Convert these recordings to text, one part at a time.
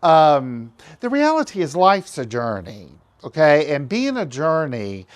The reality is life's a journey, okay? And being a journey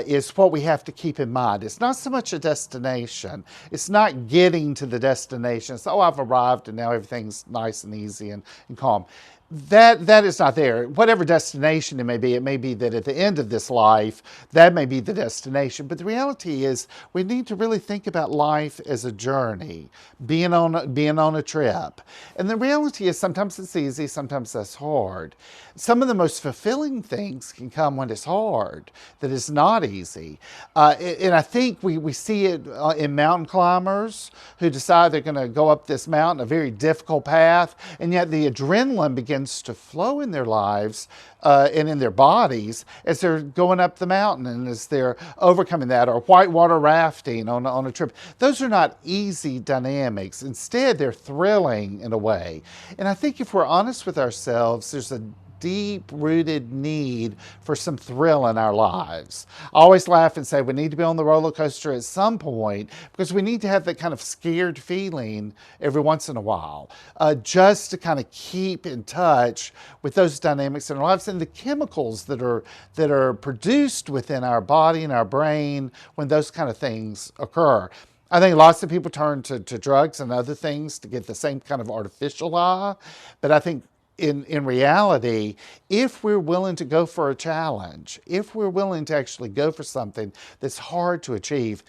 is what we have to keep in mind. It's not so much a destination. It's not getting to the destination. It's, oh, I've arrived and now everything's nice and easy and calm. That is not there. Whatever destination it may be that at the end of this life, that may be the destination. But the reality is we need to really think about life as a journey, being on a trip. And the reality is sometimes it's easy, sometimes that's hard. Some of the most fulfilling things can come when it's hard, that it's not easy. And I think we see it in mountain climbers who decide they're going to go up this mountain, a very difficult path, and yet the adrenaline begins to flow in their lives and in their bodies as they're going up the mountain and as they're overcoming that, or whitewater rafting on a trip. Those are not easy dynamics. Instead, they're thrilling in a way. And I think if we're honest with ourselves, there's a deep-rooted need for some thrill in our lives. I always laugh and say we need to be on the roller coaster at some point because we need to have that kind of scared feeling every once in a while, just to kind of keep in touch with those dynamics in our lives and the chemicals that are produced within our body and our brain when those kind of things occur. I think lots of people turn to drugs and other things to get the same kind of artificial high, but I think in reality, if we're willing to go for a challenge, if we're willing to actually go for something that's hard to achieve,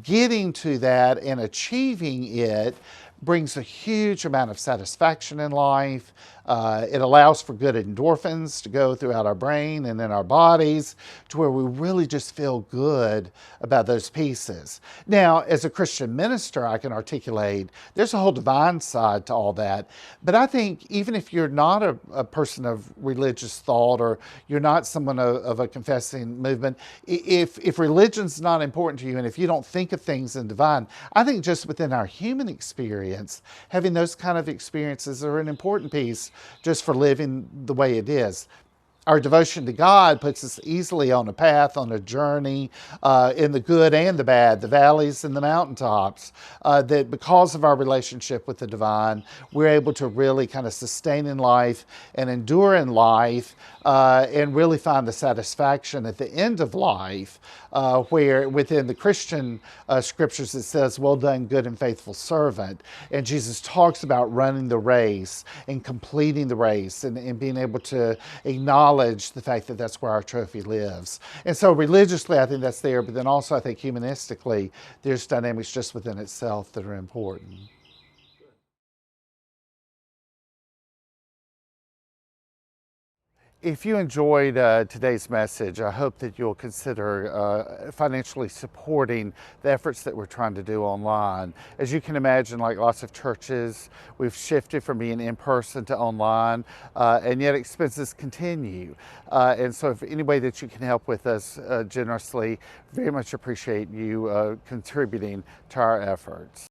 getting to that and achieving it brings a huge amount of satisfaction in life. It allows for good endorphins to go throughout our brain and in our bodies to where we really just feel good about those pieces. Now, as a Christian minister, I can articulate there's a whole divine side to all that. But I think even if you're not a person of religious thought or you're not someone of a confessing movement, if religion's not important to you and if you don't think of things in divine, I think just within our human experience, having those kind of experiences are an important piece just for living the way it is. Our devotion to God puts us easily on a path, on a journey, in the good and the bad, the valleys and the mountaintops, that because of our relationship with the divine, we're able to really kind of sustain in life and endure in life, and really find the satisfaction at the end of life, where within the Christian scriptures it says, well done, good and faithful servant. And Jesus talks about running the race and completing the race and being able to acknowledge the fact that that's where our trophy lives. And so religiously, I think that's there, but then also I think humanistically, there's dynamics just within itself that are important. If you enjoyed today's message, I hope that you'll consider financially supporting the efforts that we're trying to do online. As you can imagine, like lots of churches, we've shifted from being in person to online, and yet expenses continue. And so if any way that you can help with us generously, very much appreciate you contributing to our efforts.